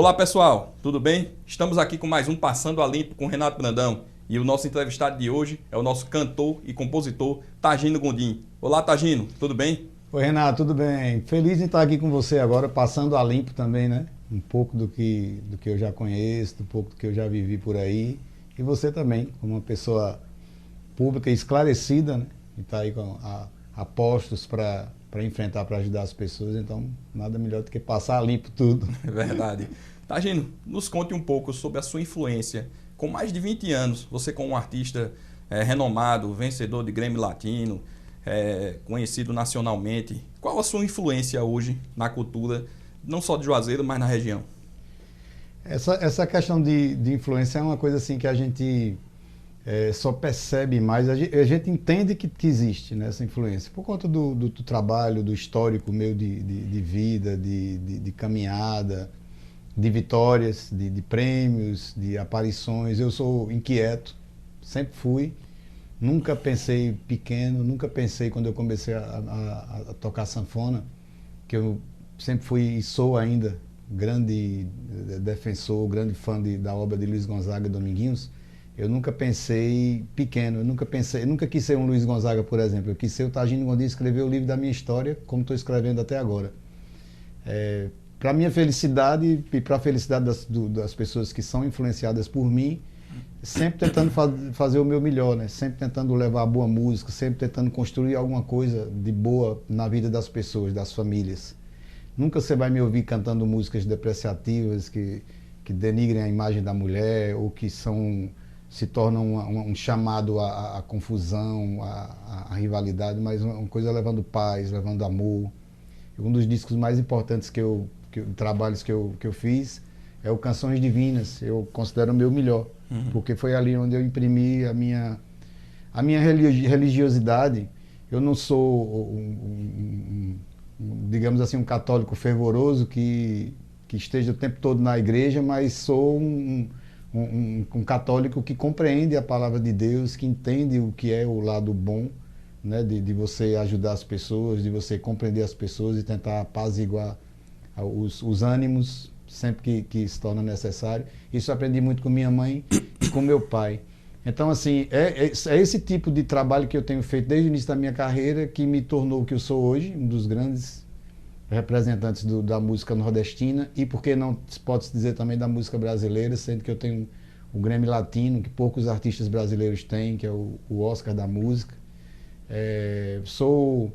Olá pessoal, tudo bem? Estamos aqui com mais um Passando a Limpo com Renato Brandão e o nosso entrevistado de hoje é o nosso cantor e compositor Tagino Gondim. Olá Tagino, tudo bem? Oi Renato, tudo bem? Feliz em estar aqui com você agora, passando a limpo também, né? Um pouco do que eu já conheço, um pouco do que eu já vivi por aí. E você também, como uma pessoa pública esclarecida, né? E está aí a postos para enfrentar, para ajudar as pessoas. Então, nada melhor do que passar a limpo tudo. É verdade. Tagino, nos conte um pouco sobre a sua influência. Com mais de 20 anos, você como um artista renomado, vencedor de Grammy Latino, conhecido nacionalmente. Qual a sua influência hoje na cultura, não só de Juazeiro, mas na região? Essa questão de influência é uma coisa assim que a gente só percebe mais, a gente entende que existe, né, essa influência, por conta do trabalho, do histórico meu de vida, de caminhada, de vitórias, de prêmios, de aparições. Eu sou inquieto, sempre fui. Nunca pensei pequeno, nunca pensei quando eu comecei a tocar sanfona, que eu sempre fui e sou ainda grande defensor, grande fã da obra de Luiz Gonzaga e Dominguinhos. Eu nunca pensei pequeno, eu nunca quis ser um Luiz Gonzaga, por exemplo. Eu quis ser o Tagino Gondim, escrever o livro da minha história, como estou escrevendo até agora. Para minha felicidade e para a felicidade das pessoas que são influenciadas por mim, sempre tentando fazer o meu melhor, né? Sempre tentando levar boa música, sempre tentando construir alguma coisa de boa na vida das pessoas, das famílias. Nunca você vai me ouvir cantando músicas depreciativas que denigrem a imagem da mulher ou que se tornam um chamado à confusão, à rivalidade, mas uma coisa levando paz, levando amor. Um dos discos mais importantes trabalhos que eu fiz é o Canções Divinas. Eu considero o meu melhor, porque foi ali onde eu imprimi a minha religiosidade. Eu não sou digamos assim, um católico fervoroso que esteja o tempo todo na igreja, mas sou um católico que compreende a palavra de Deus, que entende o que é o lado bom, né, de você ajudar as pessoas, de você compreender as pessoas e tentar apaziguar os ânimos sempre que se torna necessário. Isso eu aprendi muito com minha mãe e com meu pai. Então, assim, é esse tipo de trabalho que eu tenho feito desde o início da minha carreira que me tornou o que eu sou hoje, um dos grandes representantes da música nordestina e, por que não pode-se dizer também, da música brasileira, sendo que eu tenho o Grammy Latino, que poucos artistas brasileiros têm, que é o Oscar da música. Sou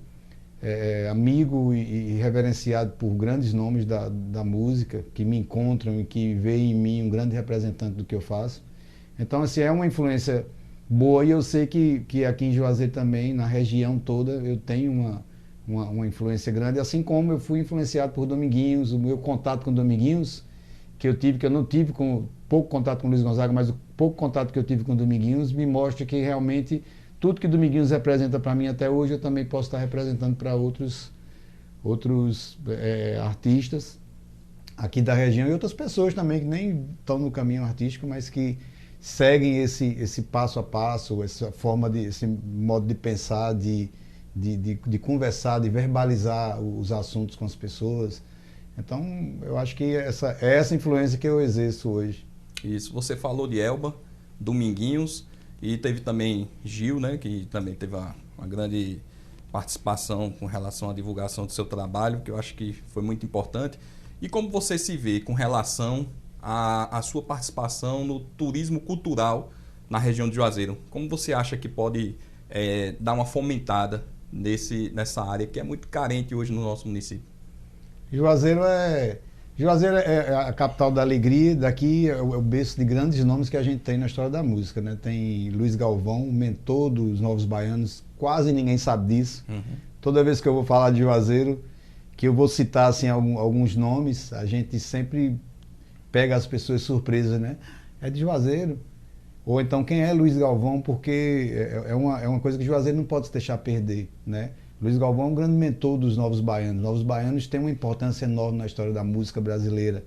amigo e reverenciado por grandes nomes da música, que me encontram e que veem em mim um grande representante do que eu faço. Então, assim, é uma influência boa e eu sei que aqui em Juazeiro também, na região toda, eu tenho uma influência grande, assim como eu fui influenciado por Dominguinhos. O meu contato com Dominguinhos, que eu não tive pouco contato com Luiz Gonzaga, mas o pouco contato que eu tive com Dominguinhos me mostra que realmente tudo que Dominguinhos representa para mim até hoje, eu também posso estar representando para outros artistas aqui da região e outras pessoas também que nem estão no caminho artístico, mas que seguem esse passo a passo, esse modo de pensar, de conversar, de verbalizar os assuntos com as pessoas. Então, eu acho que é essa influência que eu exerço hoje. Isso, você falou de Elba, Dominguinhos e teve também Gil, né, que também teve uma grande participação com relação à divulgação do seu trabalho, que eu acho que foi muito importante. E como você se vê com relação a sua participação no turismo cultural na região de Juazeiro? Como você acha que pode dar uma fomentada nessa área que é muito carente hoje no nosso município? Juazeiro é a capital da alegria. Daqui é o berço de grandes nomes que a gente tem na história da música, né? Tem Luiz Galvão, o mentor dos Novos Baianos, quase ninguém sabe disso. Toda vez que eu vou falar de Juazeiro, que eu vou citar assim, alguns nomes, a gente sempre pega as pessoas surpresas, né? É de Juazeiro. Ou então, quem é Luiz Galvão? Porque é uma coisa que Juazeiro não pode se deixar perder, né? Luiz Galvão é um grande mentor dos Novos Baianos. Os Novos Baianos têm uma importância enorme na história da música brasileira.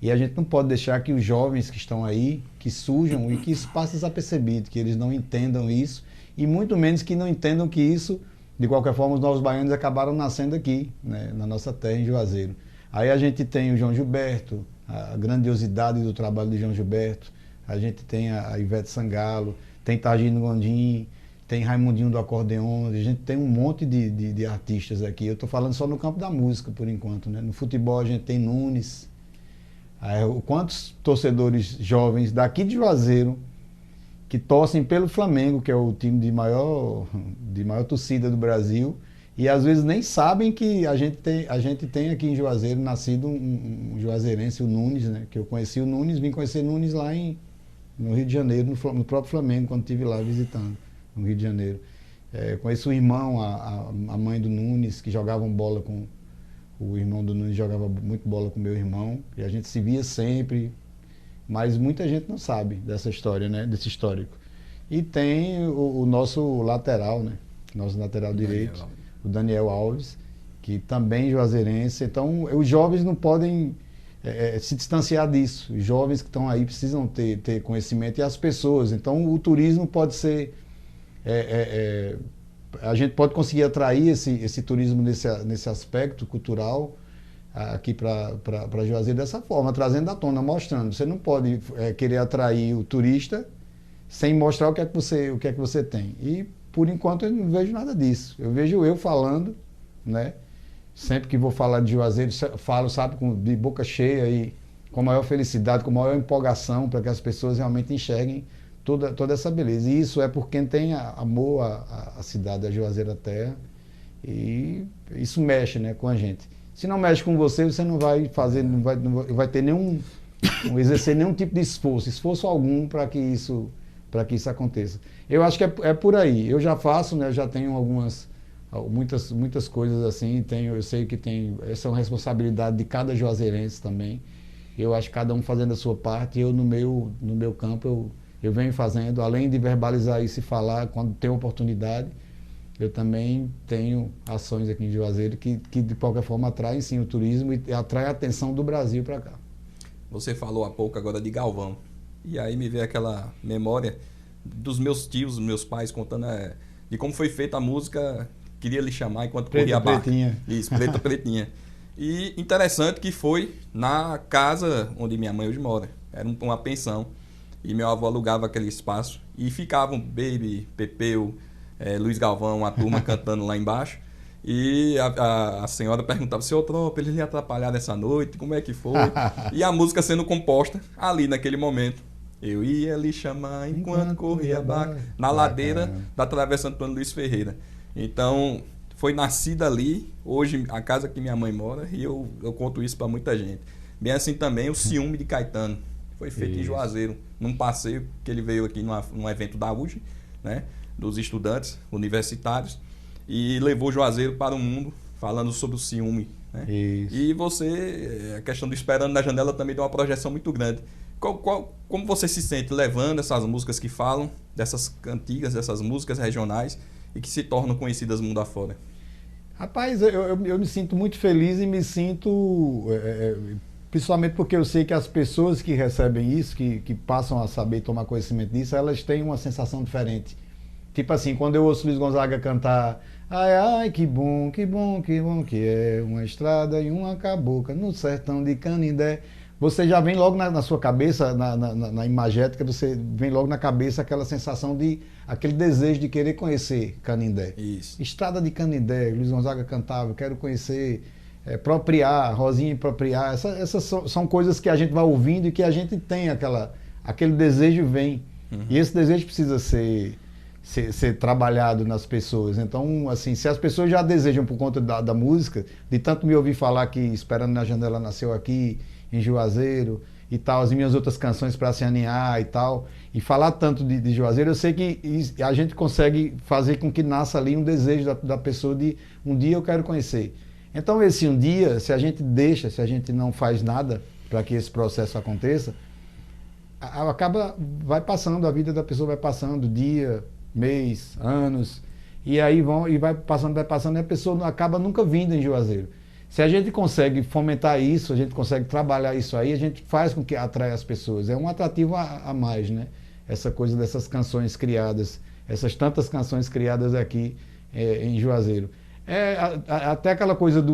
E a gente não pode deixar que os jovens que estão aí, que surjam e que isso passe desapercebido, que eles não entendam isso, e muito menos que não entendam que isso, de qualquer forma, os Novos Baianos acabaram nascendo aqui, né, na nossa terra, em Juazeiro. Aí a gente tem o João Gilberto, a grandiosidade do trabalho de João Gilberto. A gente tem a Ivete Sangalo, tem Targino Gondim, tem Raimundinho do Acordeon, a gente tem um monte de artistas aqui. Eu estou falando só no campo da música, por enquanto, né? No futebol a gente tem Nunes. Quantos torcedores jovens daqui de Juazeiro que torcem pelo Flamengo, que é o time de maior torcida do Brasil, e às vezes nem sabem que a gente tem aqui em Juazeiro nascido um juazeirense, o Nunes, né? Que eu conheci o Nunes, vim conhecer Nunes lá no Rio de Janeiro, no próprio Flamengo, quando estive lá visitando, no Rio de Janeiro. Conheço o irmão, a mãe do Nunes, que jogavam bola com... O irmão do Nunes jogava muito bola com meu irmão, e a gente se via sempre, mas muita gente não sabe dessa história, né? Desse histórico. E tem o nosso lateral, né? Nosso lateral direito, o Daniel Alves, que também é juazeirense. Então, os jovens não podem se distanciar disso. Os jovens que estão aí precisam ter conhecimento, e as pessoas. Então, o turismo pode ser... a gente pode conseguir atrair esse turismo nesse aspecto cultural aqui para Juazeiro dessa forma, trazendo à tona, mostrando. Você não pode querer atrair o turista sem mostrar o que é que você tem. E, por enquanto, eu não vejo nada disso. Eu vejo eu falando, né? Sempre que vou falar de Juazeiro, falo, sabe, de boca cheia e com maior felicidade, com maior empolgação, para que as pessoas realmente enxerguem toda essa beleza. E isso é por quem tem amor à cidade, à Juazeiro da Terra. E isso mexe, né, com a gente. Se não mexe com você, você não vai fazer, não vai ter não exercer nenhum tipo de esforço algum para que isso aconteça. Eu acho que é por aí. Eu já faço, né, eu já tenho muitas coisas assim, eu sei que essa é uma responsabilidade de cada juazeirense também. Eu acho que cada um fazendo a sua parte, eu no meu campo, eu venho fazendo, além de verbalizar isso e falar quando tem oportunidade, eu também tenho ações aqui em Juazeiro que de qualquer forma atraem sim o turismo e atraem a atenção do Brasil para cá. Você falou há pouco agora de Galvão, e aí me veio aquela memória dos meus tios, meus pais contando de como foi feita a música Queria Lhe Chamar Enquanto Corria a Barca. Pretinha. Isso, Preta Pretinha. E interessante que foi na casa onde minha mãe hoje mora, era uma pensão. E meu avô alugava aquele espaço e ficavam Baby, Pepeu, Luiz Galvão, a turma cantando lá embaixo. E a senhora perguntava, seu Tropa, eles lhe atrapalharam essa noite, como é que foi? E a música sendo composta ali naquele momento. Eu ia lhe chamar enquanto corria a barca, na ladeira da Travessa Antônio Luiz Ferreira. Então, foi nascida ali, hoje a casa que minha mãe mora, e eu conto isso para muita gente. Bem assim também o Ciúme de Caetano. Foi feito em Juazeiro, num passeio que ele veio aqui num evento da UJ, né, dos estudantes universitários, e levou Juazeiro para o mundo, falando sobre o ciúme. Né? E você, a questão do Esperando na Janela também deu uma projeção muito grande. Como você se sente levando essas músicas que falam, dessas cantigas, dessas músicas regionais, e que se tornam conhecidas mundo afora? Rapaz, eu me sinto muito feliz e me sinto... principalmente porque eu sei que as pessoas que recebem isso, que passam a saber tomar conhecimento disso, elas têm uma sensação diferente. Tipo assim, quando eu ouço Luiz Gonzaga cantar ai, ai, que bom, que bom, que bom que é uma estrada e uma cabocla no sertão de Canindé. Você já vem logo na sua cabeça, na imagética, você vem logo na cabeça aquela sensação aquele desejo de querer conhecer Canindé. Isso. Estrada de Canindé, Luiz Gonzaga cantava, eu quero conhecer... Propriar, Rosinha e Propriar, essas são coisas que a gente vai ouvindo e que a gente tem aquele desejo vem. E esse desejo precisa ser trabalhado nas pessoas. Então, assim, se as pessoas já desejam por conta da música, de tanto me ouvir falar que Esperando na Janela nasceu aqui, em Juazeiro e tal, as minhas outras canções para se aninhar e tal, e falar tanto de Juazeiro, eu sei que a gente consegue fazer com que nasça ali um desejo da pessoa de um dia eu quero conhecer. Então, esse um dia, se a gente não faz nada para que esse processo aconteça, vai passando, a vida da pessoa vai passando, dia, mês, anos, e aí vai passando, e a pessoa acaba nunca vindo em Juazeiro. Se a gente consegue fomentar isso, a gente consegue trabalhar isso aí, a gente faz com que atraia as pessoas. É um atrativo a mais, né? Essa coisa dessas canções criadas, essas tantas canções criadas aqui em Juazeiro. Até aquela coisa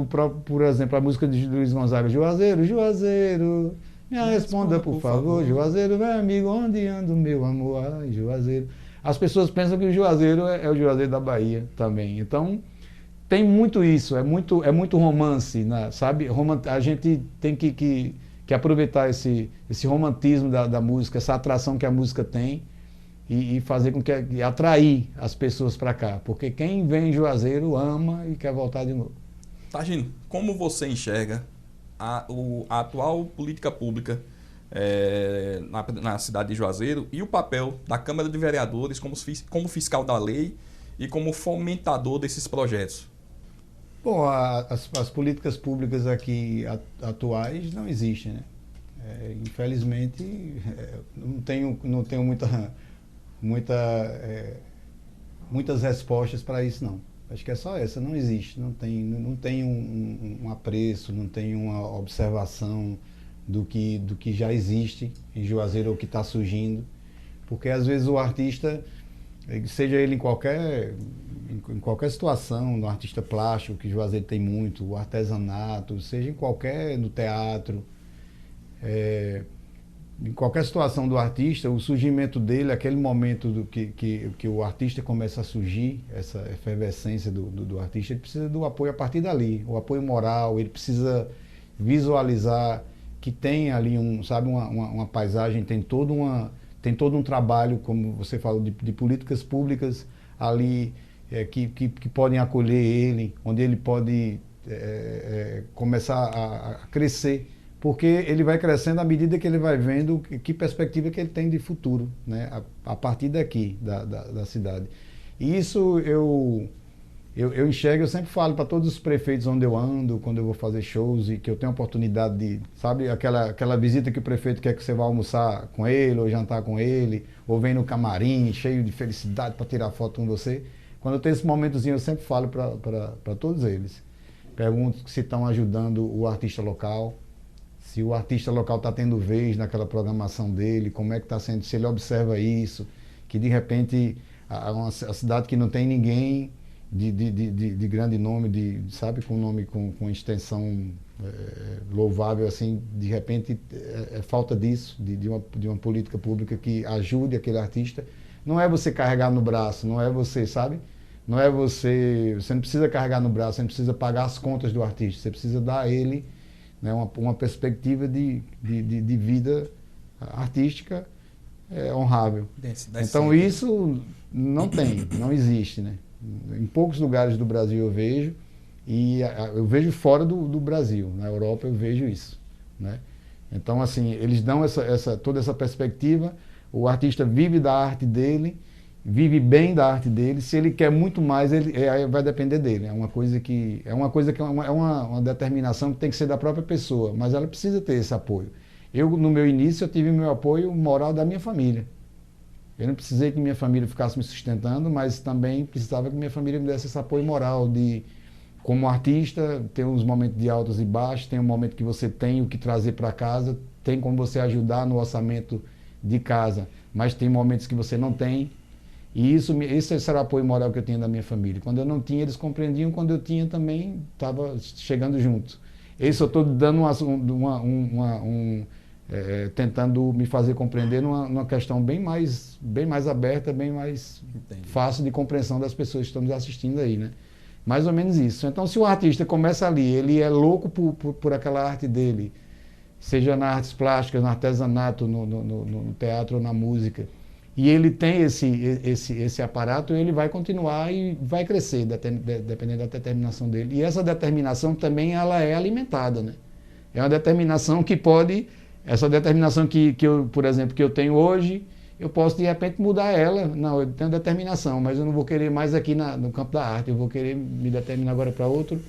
por exemplo, a música de Luiz Gonzaga, Juazeiro, Juazeiro, Me responda, por favor, Juazeiro, meu amigo, onde anda o meu amor? Ai, Juazeiro. As pessoas pensam que o Juazeiro é o Juazeiro da Bahia também. Então, tem muito isso, é muito romance, né? Sabe? A gente tem que aproveitar esse romantismo da música, essa atração que a música tem e fazer com que atrair as pessoas para cá. Porque quem vem em Juazeiro ama e quer voltar de novo. Targino, como você enxerga a atual política pública na cidade de Juazeiro e o papel da Câmara de Vereadores como fiscal da lei e como fomentador desses projetos? Bom, as políticas públicas aqui atuais não existem, né? Infelizmente, não tenho muitas respostas para isso, não. Acho que é só essa, não existe, não tem um apreço, não tem uma observação do que já existe em Juazeiro ou que está surgindo, porque às vezes o artista, seja ele em qualquer situação, no artista plástico, que Juazeiro tem muito, o artesanato, seja no teatro, em qualquer situação do artista, o surgimento dele, aquele momento que o artista começa a surgir, essa efervescência do artista, ele precisa do apoio a partir dali, o apoio moral, ele precisa visualizar que tem ali uma paisagem, tem todo um trabalho, como você falou, de políticas públicas ali que podem acolher ele, onde ele pode começar a crescer, porque ele vai crescendo à medida que ele vai vendo que perspectiva que ele tem de futuro, né? A partir daqui, da cidade. E isso eu enxergo, eu sempre falo para todos os prefeitos onde eu ando, quando eu vou fazer shows e que eu tenho a oportunidade de, sabe, aquela visita que o prefeito quer que você vá almoçar com ele, ou jantar com ele, ou vem no camarim cheio de felicidade para tirar foto com você. Quando eu tenho esse momentozinho, eu sempre falo para todos eles. Pergunto se estão ajudando o artista local, se o artista local está tendo vez naquela programação dele, como é que está sendo, se ele observa isso, que de repente a cidade que não tem ninguém de grande nome, sabe, com nome com extensão louvável, assim, de repente é falta disso, de uma política pública que ajude aquele artista. Não é você carregar no braço, não é você, sabe? Não é você não precisa carregar no braço, você não precisa pagar as contas do artista, você precisa dar a ele, né, uma perspectiva de vida artística honrável. Então isso não existe, né? Em poucos lugares do Brasil eu vejo, e eu vejo fora do Brasil, na Europa eu vejo isso, né? Então assim, eles dão toda essa perspectiva, o artista vive da arte dele, vive bem da arte dele, se ele quer muito mais, vai depender dele. É uma coisa que é uma determinação que tem que ser da própria pessoa, mas ela precisa ter esse apoio. No meu início, eu tive meu apoio moral da minha família. Eu não precisei que minha família ficasse me sustentando, mas também precisava que minha família me desse esse apoio moral de, como artista, tem uns momentos de altos e baixos, tem um momento que você tem o que trazer para casa, tem como você ajudar no orçamento de casa, mas tem momentos que você não tem. E esse era o apoio moral que eu tinha da minha família. Quando eu não tinha, eles compreendiam, quando eu tinha também, estava chegando junto. Isso eu estou dando tentando me fazer compreender numa questão bem mais aberta, bem mais fácil de compreensão das pessoas que estão nos assistindo aí, né? Mais ou menos isso. Então, se o artista começa ali, ele é louco por aquela arte dele, seja nas artes plásticas, no artesanato, no teatro ou na música, e ele tem esse aparato, ele vai continuar e vai crescer, dependendo da determinação dele. E essa determinação também ela é alimentada, né? É uma determinação que pode... Essa determinação que eu, por exemplo, que eu tenho hoje, eu posso de repente mudar ela. Não, eu tenho determinação, mas eu não vou querer mais aqui no campo da arte, eu vou querer me determinar agora para outro.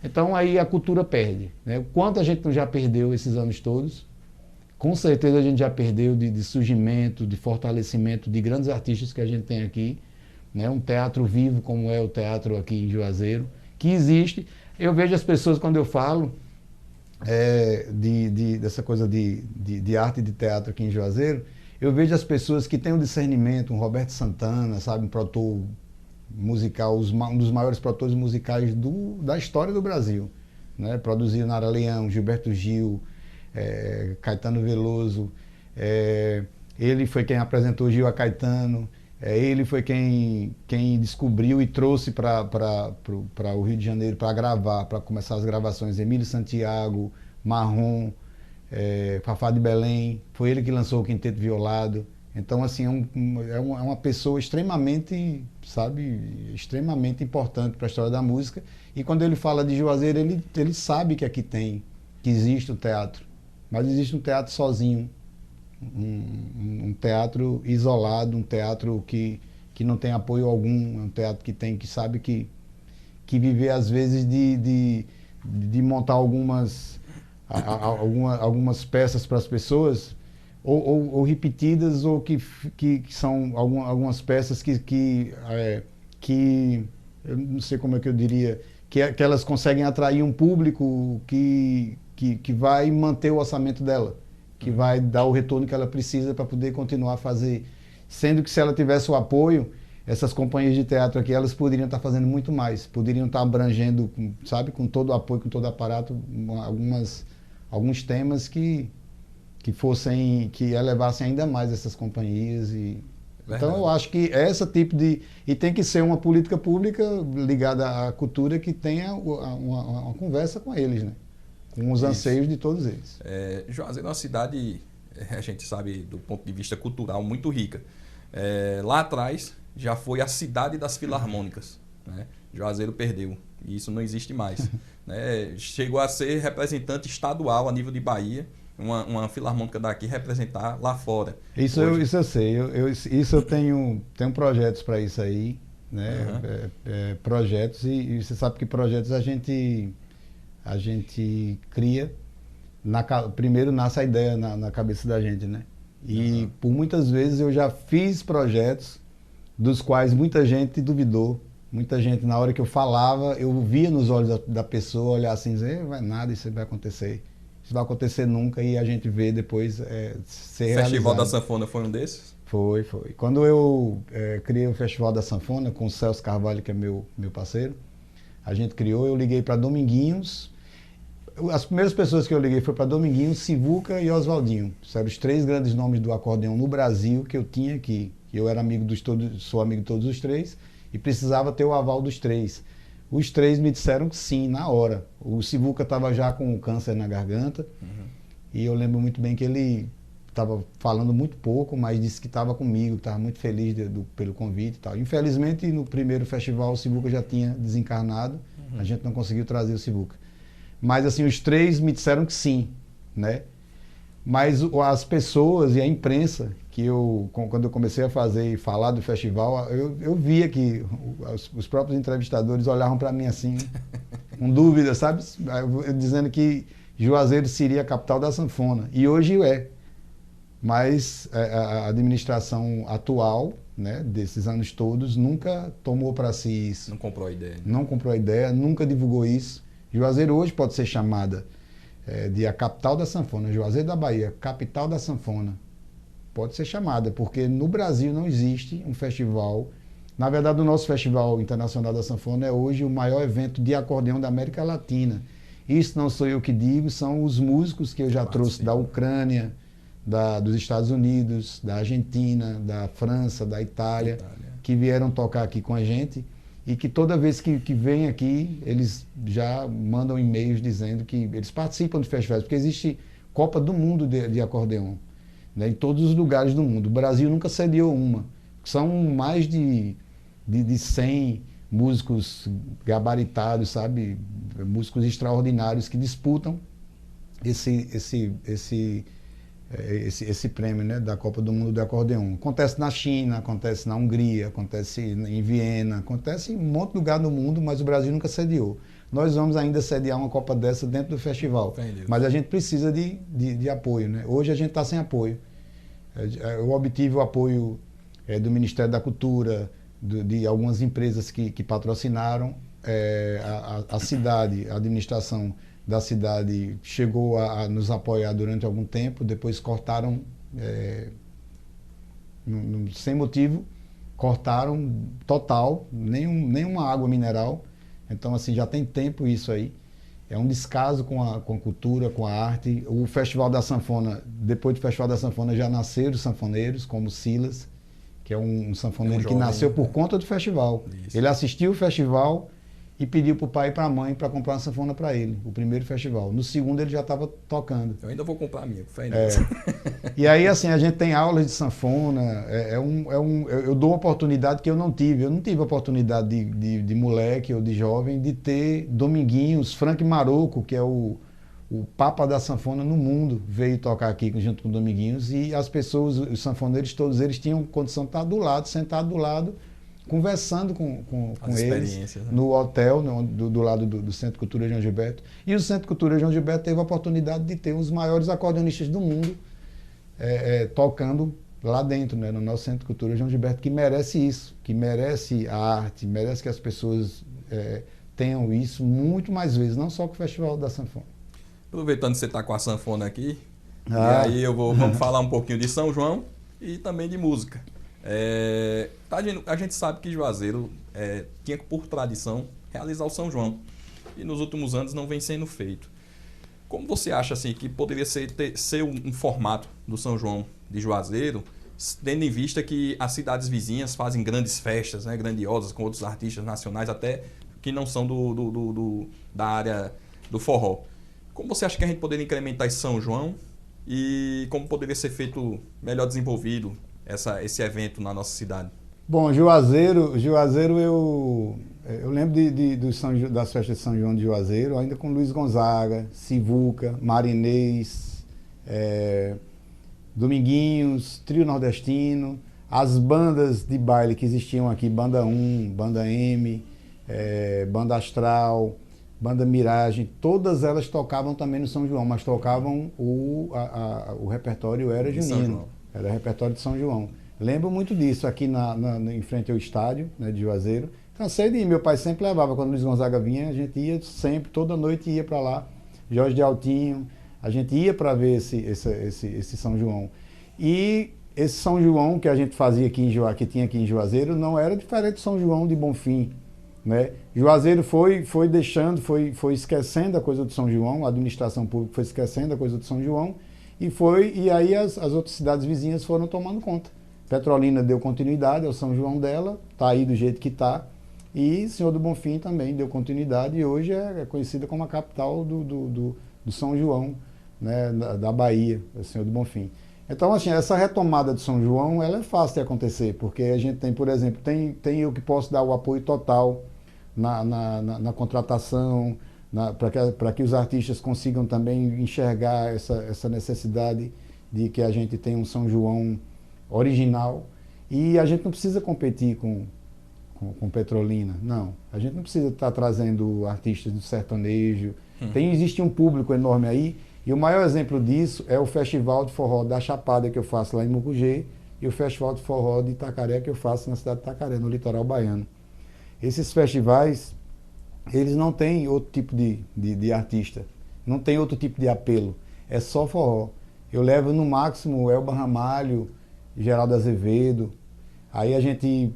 Então aí a cultura perde, né? O quanto a gente não já perdeu esses anos todos, com certeza a gente já perdeu de surgimento, de fortalecimento de grandes artistas que a gente tem aqui, né? Um teatro vivo como é o teatro aqui em Juazeiro, que existe. Eu vejo as pessoas, quando eu falo dessa coisa de arte e de teatro aqui em Juazeiro, eu vejo as pessoas que têm um discernimento, um Roberto Santana, sabe, um produtor musical, um dos maiores produtores musicais da história do Brasil, né? Produziu Nara Leão, Gilberto Gil, Caetano Veloso, ele foi quem apresentou Gil a Caetano, ele foi quem descobriu e trouxe para o Rio de Janeiro para gravar, para começar as gravações, Emílio Santiago, Marrom, Fafá de Belém, foi ele que lançou o Quinteto Violado. Então, assim, é uma pessoa extremamente, sabe, extremamente importante para a história da música. E quando ele fala de Juazeiro, ele sabe que aqui que existe um teatro, mas existe um teatro sozinho, um teatro isolado, um teatro que não tem apoio algum, um teatro que sabe que viver às vezes de montar algumas peças para as pessoas, ou repetidas, ou que são algumas peças que eu não sei como é que eu diria, que elas conseguem atrair um público que vai manter o orçamento dela, que vai dar o retorno que ela precisa para poder continuar a fazer. Sendo que se ela tivesse o apoio, essas companhias de teatro aqui, elas poderiam estar fazendo muito mais, poderiam estar abrangendo, sabe, com todo o apoio, com todo o aparato, alguns temas que elevassem ainda mais essas companhias. Então eu acho que esse tipo e tem que ser uma política pública ligada à cultura que tenha uma conversa com eles, né? Com os anseios de todos eles. Juazeiro é uma cidade, a gente sabe, do ponto de vista cultural, muito rica. Lá atrás já foi a cidade das filarmônicas, né? Juazeiro perdeu, e isso não existe mais. Né? Chegou a ser representante estadual a nível de Bahia, uma filarmônica daqui representar lá fora. Isso eu sei, isso eu tenho primeros para isso aí, né? Projetos, e você sabe que projetos a gente cria, primeiro nasce a ideia na cabeça da gente, né? E por muitas vezes eu já fiz projetos dos quais muita gente duvidou, muita gente, na hora que eu falava, eu via nos olhos da pessoa olhar assim, dizer, vai nada, isso vai acontecer nunca, e a gente vê depois ser realizado. O Festival da Sanfona foi um desses? Foi. Quando eu criei o Festival da Sanfona com o Celso Carvalho, que é meu parceiro, a gente criou, eu liguei para Dominguinhos. As primeiras pessoas que eu liguei foi para Dominguinhos, Sivuca e Oswaldinho. Eram os 3 grandes nomes do acordeão no Brasil que eu tinha aqui. Eu era sou amigo de todos os 3 e precisava ter o aval dos 3. Os 3 me disseram que sim, na hora. O Sivuca estava já com câncer na garganta, e eu lembro muito bem que ele estava falando muito pouco, mas disse que estava comigo, que estava muito feliz pelo convite e tal. Infelizmente, no primeiro festival, o Sivuca já tinha desencarnado, a gente não conseguiu trazer o Sivuca. Mas assim, os 3 me disseram que sim, né? Mas as pessoas e a imprensa, quando eu comecei a fazer e falar do festival, eu via que os próprios entrevistadores olhavam para mim assim, com dúvida, sabe? Dizendo que Juazeiro seria a capital da sanfona. E hoje é. Mas a administração atual, né, desses anos todos, nunca tomou para si isso. Não comprou a ideia. Né? Não comprou a ideia, nunca divulgou isso. Juazeiro hoje pode ser chamada de a capital da sanfona. Juazeiro da Bahia, capital da sanfona. Pode ser chamada, porque no Brasil não existe um festival. Na verdade, o nosso Festival Internacional da Sanfona é hoje o maior evento de acordeão da América Latina. Isso não sou eu que digo, são os músicos que eu já trouxe da Ucrânia, dos Estados Unidos, da Argentina, da França, da Itália, que vieram tocar aqui com a gente, e que toda vez que vêm aqui, eles já mandam e-mails dizendo que eles participam de festivais, porque existe Copa do Mundo de acordeão, né, em todos os lugares do mundo. O Brasil nunca sediou uma. São mais de 100 músicos gabaritados, sabe? Músicos extraordinários que disputam esse prêmio, né, da Copa do Mundo de Acordeão. Acontece na China, acontece na Hungria, acontece em Viena, acontece em um monte de lugar no mundo, mas o Brasil nunca sediou. Nós vamos ainda sediar uma Copa dessa dentro do festival, mas a gente precisa de apoio, né? Hoje a gente está sem apoio. Eu obtive o apoio do Ministério da Cultura, de algumas empresas que patrocinaram. A cidade, a administração da cidade chegou a nos apoiar durante algum tempo, depois cortaram, sem motivo, cortaram total, nenhuma água mineral. Então, assim, já tem tempo isso aí. É um descaso com a cultura, com a arte. O Festival da Sanfona, depois do Festival da Sanfona já nasceram os sanfoneiros, como Silas, que é um sanfoneiro que nasceu por conta do festival. Isso. Ele assistiu o festival e pediu para o pai e para a mãe para comprar uma sanfona para ele, o primeiro festival. No segundo ele já estava tocando. Eu ainda vou comprar a minha, fé E aí assim, a gente tem aulas de sanfona, eu dou uma oportunidade que eu não tive. Eu não tive a oportunidade de moleque ou de jovem de ter Dominguinhos, Frank Marocco, que é o papa da sanfona no mundo, veio tocar aqui junto com o Dominguinhos, e as pessoas, os sanfoneiros, todos eles tinham condição de estar do lado, sentado do lado, conversando com eles, né? No hotel, do lado do Centro Cultura João Gilberto. E o Centro Cultura João Gilberto teve a oportunidade de ter os maiores acordeonistas do mundo tocando lá dentro, né, no nosso Centro Cultura João Gilberto, que merece isso, que merece a arte, merece que as pessoas tenham isso muito mais vezes, não só com o Festival da Sanfona. Aproveitando que você está com a sanfona aqui, e aí vamos falar um pouquinho de São João e também de música. A gente sabe que Juazeiro tinha por tradição realizar o São João, e nos últimos anos não vem sendo feito. Como você acha assim, que poderia ser um formato do São João de Juazeiro, tendo em vista que as cidades vizinhas fazem grandes festas, né, grandiosas, com outros artistas nacionais, até que não são da área do forró? Como você acha que a gente poderia incrementar esse São João e como poderia ser feito, melhor desenvolvido esse evento na nossa cidade? Bom, Juazeiro eu lembro das festas de São João de Juazeiro, ainda com Luiz Gonzaga, Sivuca, Marinês, Dominguinhos, Trio Nordestino, as bandas de baile que existiam aqui, Banda 1, Banda M, Banda Astral, Banda Miragem, todas elas tocavam também no São João, mas tocavam o repertório era junino, era repertório de São João. Lembro muito disso, aqui em frente ao estádio, né, de Juazeiro. Cansei de ir, meu pai sempre levava, quando o Luiz Gonzaga vinha, a gente ia sempre, toda noite ia para lá. Jorge de Altinho, a gente ia para ver esse São João. E esse São João que a gente fazia aqui que tinha aqui em Juazeiro, não era diferente do São João de Bonfim, né? Juazeiro foi esquecendo a coisa do São João, a administração pública foi esquecendo a coisa do São João, e aí as outras cidades vizinhas foram tomando conta. Petrolina deu continuidade ao São João dela, está aí do jeito que está, e Senhor do Bonfim também deu continuidade, e hoje é conhecida como a capital do São João, né, da Bahia, Senhor do Bonfim. Então, assim, essa retomada do São João, ela é fácil de acontecer, porque a gente tem, por exemplo, tem eu que posso dar o apoio total na contratação, para que os artistas consigam também enxergar essa necessidade de que a gente tenha um São João original, e a gente não precisa competir com Petrolina, não. A gente não precisa estar trazendo artistas do sertanejo. Existe um público enorme aí, e o maior exemplo disso é o Festival de Forró da Chapada que eu faço lá em Mucugê, e o Festival de Forró de Itacaré que eu faço na cidade de Itacaré, no litoral baiano. Esses festivais, eles não têm outro tipo de artista, não tem outro tipo de apelo, é só forró. Eu levo no máximo Elba Ramalho, Geraldo Azevedo, aí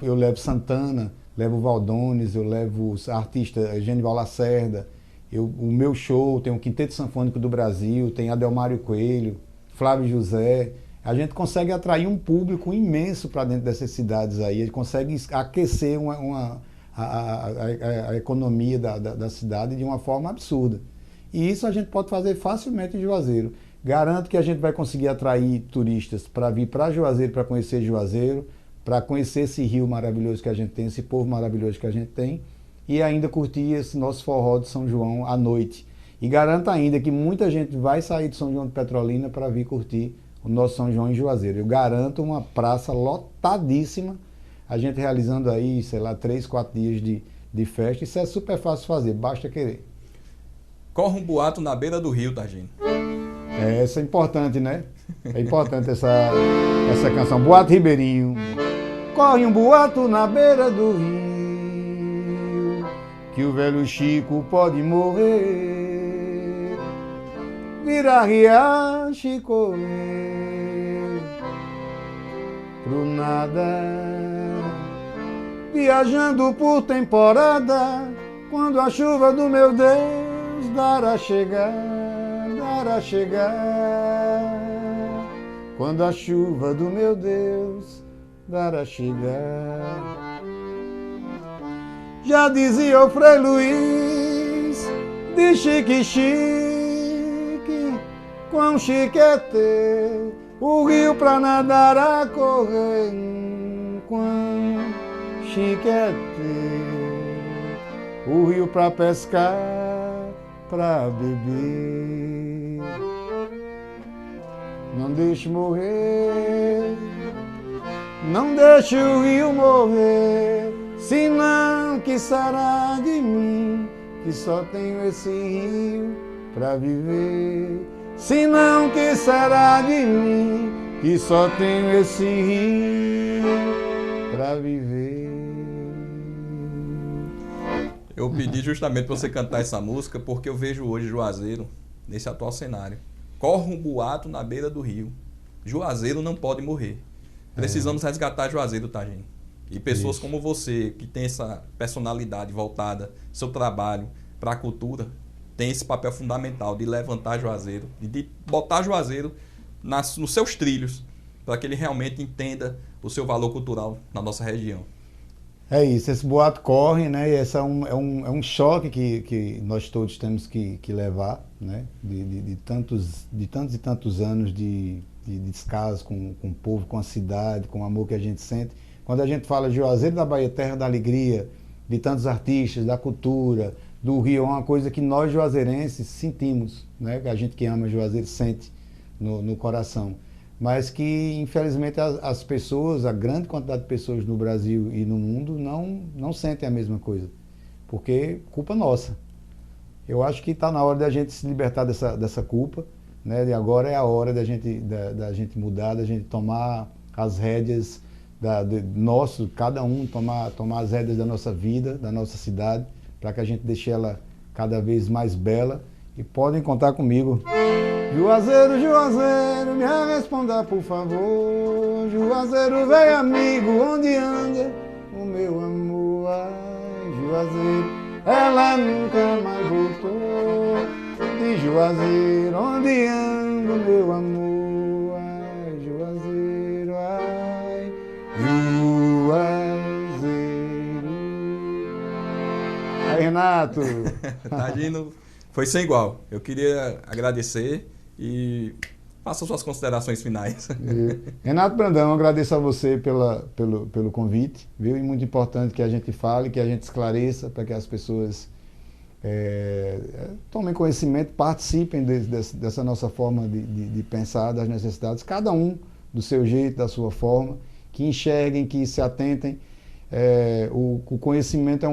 eu levo Santana, levo Valdones, eu levo artistas, Genival Lacerda, o meu show tem o Quinteto Sinfônico do Brasil, tem Adelmário Coelho, Flávio José. A gente consegue atrair um público imenso para dentro dessas cidades aí, a gente consegue aquecer a economia da cidade de uma forma absurda. E isso a gente pode fazer facilmente em Juazeiro. Garanto que a gente vai conseguir atrair turistas para vir para Juazeiro, para conhecer Juazeiro, para conhecer esse rio maravilhoso que a gente tem, esse povo maravilhoso que a gente tem, e ainda curtir esse nosso forró de São João à noite. E garanto ainda que muita gente vai sair de São João de Petrolina para vir curtir o nosso São João em Juazeiro. Eu garanto uma praça lotadíssima, a gente realizando aí, sei lá, 3, 4 dias de festa. Isso é super fácil de fazer, basta querer. Corre um boato na beira do rio, Targino. Essa é importante, né? É importante essa canção. Boato Ribeirinho. Corre um boato na beira do rio, que o velho Chico pode morrer, virar riacho e correr pro nada, viajando por temporada, quando a chuva do meu Deus dará chegar, quando a chuva do meu Deus dará chegar. Já dizia o Frei Luiz de Chique Chique, quão chique é ter o rio pra nadar a correr, quão chique é ter o rio pra pescar, pra beber. Não deixe morrer, não deixe o rio morrer, senão que será de mim, que só tenho esse rio pra viver. Senão que será de mim, que só tenho esse rio pra viver. Eu pedi justamente para você cantar essa música porque eu vejo hoje Juazeiro nesse atual cenário. Corre um boato na beira do rio. Juazeiro não pode morrer. Precisamos resgatar Juazeiro, tá, gente? E pessoas como você, que tem essa personalidade voltada, seu trabalho para a cultura, tem esse papel fundamental de levantar Juazeiro, de botar Juazeiro nos seus trilhos, para que ele realmente entenda o seu valor cultural na nossa região. É isso, esse boato corre, né? E esse é um choque que nós todos temos que levar, né? De tantos e tantos anos de descaso com o povo, com a cidade, com o amor que a gente sente. Quando a gente fala de Juazeiro da Bahia, terra da alegria, de tantos artistas, da cultura, do Rio, é uma coisa que nós juazeirenses sentimos, né? A gente que ama Juazeiro sente no coração. Mas que, infelizmente, as pessoas, a grande quantidade de pessoas no Brasil e no mundo não sentem a mesma coisa. Porque culpa nossa. Eu acho que está na hora da gente se libertar dessa culpa, né? E agora é a hora da gente mudar, da gente tomar as rédeas cada um tomar as rédeas da nossa vida, da nossa cidade, para que a gente deixe ela cada vez mais bela. E podem contar comigo. Juazeiro, Juazeiro, me responda por favor. Juazeiro, velho amigo, onde anda o meu amor? Ai, Juazeiro, ela nunca mais voltou. De Juazeiro, onde anda o meu amor? Ai, Juazeiro, ai, Juazeiro. Aí, Renato. Tadinho, foi sem igual. Eu queria agradecer e faça suas considerações finais. Renato Brandão, agradeço a você pelo convite, viu? E muito importante que a gente fale, que a gente esclareça, para que as pessoas tomem conhecimento, participem dessa nossa forma de pensar, das necessidades, cada um do seu jeito, da sua forma, que enxerguem, que se atentem. O conhecimento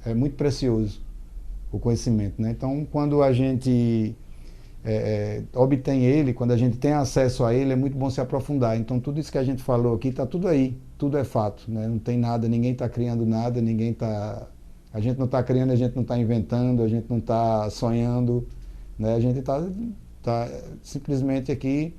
é muito precioso, o conhecimento, né? Então, quando a gente obtém ele, quando a gente tem acesso a ele, é muito bom se aprofundar. Então, tudo isso que a gente falou aqui, está tudo aí, tudo é fato, né? Não tem nada, ninguém está criando nada, a gente não está criando, a gente não está inventando, a gente não está sonhando, né? A gente está simplesmente aqui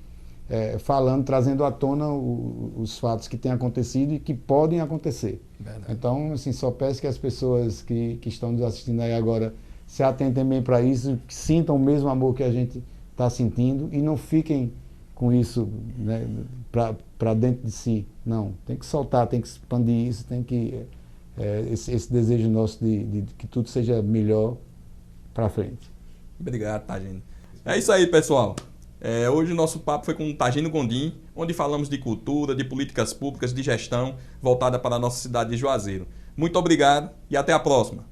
falando, trazendo à tona os fatos que têm acontecido e que podem acontecer. Verdade. Então, assim, só peço que as pessoas que estão nos assistindo aí agora se atentem bem para isso, que sintam o mesmo amor que a gente está sentindo e não fiquem com isso, né, para dentro de si. Não, tem que soltar, tem que expandir isso, tem que esse desejo nosso de que tudo seja melhor para frente. Obrigado, Tagino. É isso aí, pessoal. Hoje o nosso papo foi com o Tagino Gondim, onde falamos de cultura, de políticas públicas, de gestão voltada para a nossa cidade de Juazeiro. Muito obrigado e até a próxima.